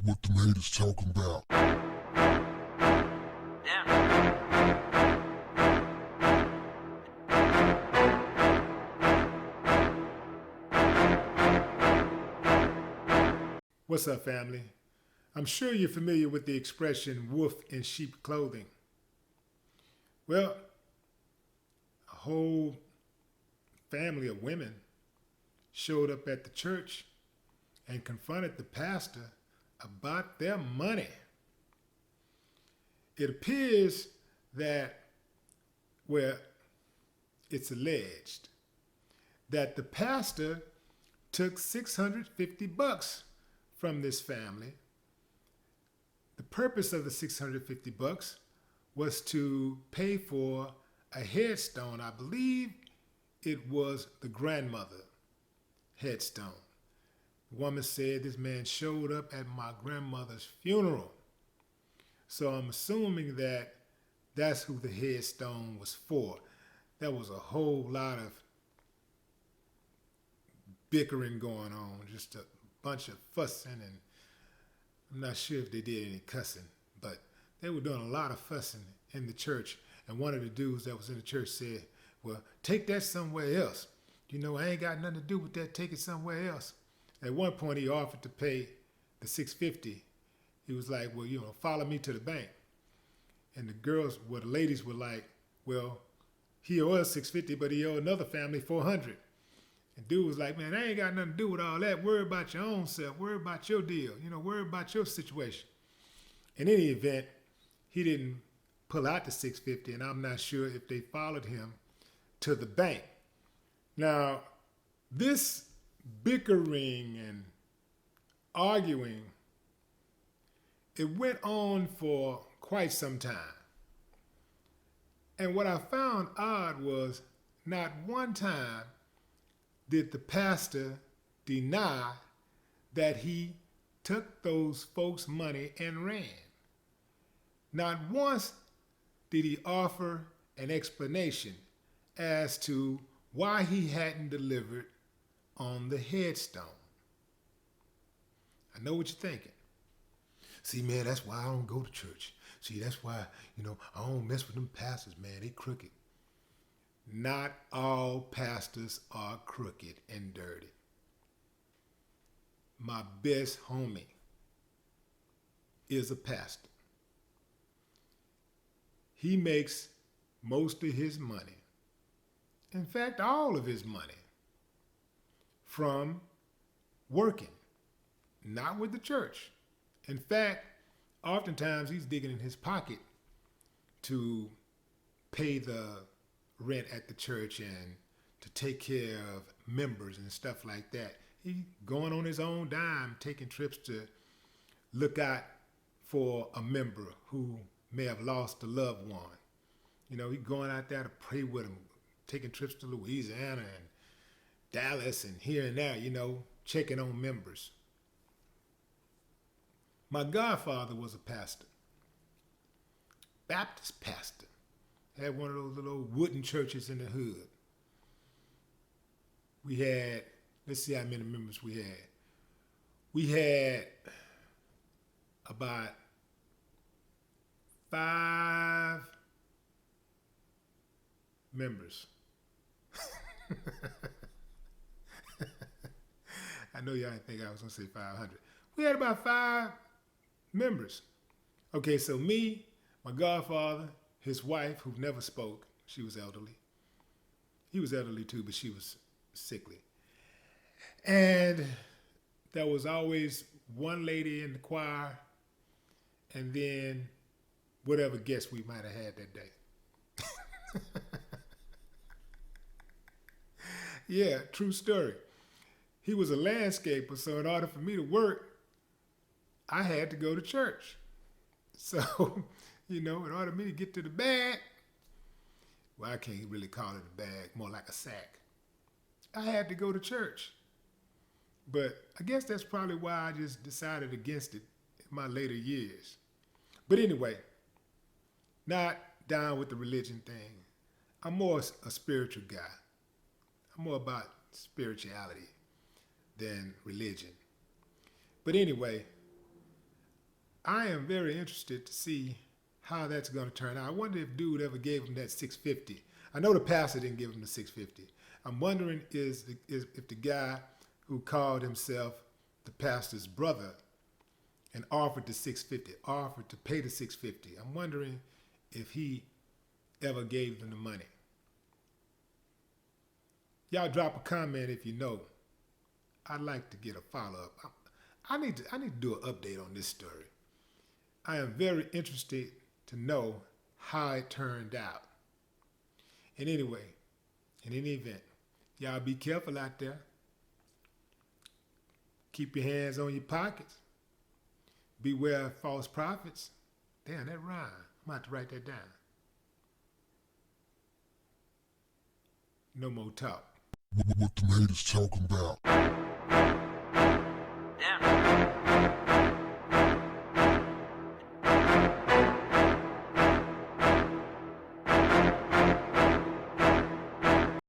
what the haters talking about. What's up, family? I'm sure you're familiar with the expression wolf in sheep clothing. Well, a whole family of women showed up at the church and confronted the pastor about their money. It appears that, well, it's alleged that the pastor took $650 from this family. The purpose of the $650 was to pay for a headstone. I believe it was the grandmother headstone. The woman said this man showed up at my grandmother's funeral. So I'm assuming that that's who the headstone was for. There was a whole lot of bickering going on, just a bunch of fussing, and I'm not sure if they did any cussing, but they were doing a lot of fussing in the church. And one of the dudes that was in the church said, well, take that somewhere else. You know, I ain't got nothing to do with that. Take it somewhere else. At one point, he offered to pay the $650. He was like, well, you know, follow me to the bank. And the girls, well, the ladies were like, well, he owed us $650, but he owed another family $400. And dude was like, man, I ain't got nothing to do with all that. Worry about your own self. Worry about your deal. You know, worry about your situation. In any event, he didn't pull out the $650, and I'm not sure if they followed him to the bank. Now, this bickering and arguing, it went on for quite some time. And what I found odd was not one time did the pastor deny that he took those folks' money and ran. Not once did he offer an explanation as to why he hadn't delivered on the headstone. I know what you're thinking. See, man, that's why I don't go to church. See, that's why, you know, I don't mess with them pastors, man. They crooked. Not all pastors are crooked and dirty. My best homie is a pastor. He makes most of his money, in fact, all of his money, from working, not with the church. In fact, oftentimes he's digging in his pocket to pay the rent at the church and to take care of members and stuff like that. He going on his own dime, taking trips to look out for a member who may have lost a loved one. You know, he going out there to pray with him, taking trips to Louisiana and Dallas and here and there, you know, checking on members. My godfather was a pastor, Baptist pastor. Had one of those little old wooden churches in the hood. We had, let's see how many members we had. We had about 5 members. I know y'all didn't think I was gonna say 500. We had about 5 members. Okay, so me, my godfather, his wife, who never spoke, she was elderly. He was elderly too, but she was sickly. And there was always one lady in the choir, and then whatever guest we might have had that day. Yeah, true story. He was a landscaper, so in order for me to work, I had to go to church. So, you know, in order for me to get to the bag, well, I can't really call it a bag, more like a sack. I had to go to church. But I guess that's probably why I just decided against it in my later years. But anyway, not down with the religion thing. I'm more a spiritual guy. I'm more about spirituality than religion. But anyway, I am very interested to see how that's going to turn out. I wonder if dude ever gave him that 650. I know the pastor didn't give him the 650. I'm wondering if the guy who called himself the pastor's brother and offered the 650, offered to pay the 650. I'm wondering if he ever gave them the money. Y'all drop a comment if you know. I'd like to get a follow-up. I need to do an update on this story. I am very interested to know how it turned out. And anyway, in any event, y'all be careful out there. Keep your hands on your pockets. Beware of false prophets. Damn, that rhyme. I'm going to have to write that down. No more talk. What the haters talking about? Damn.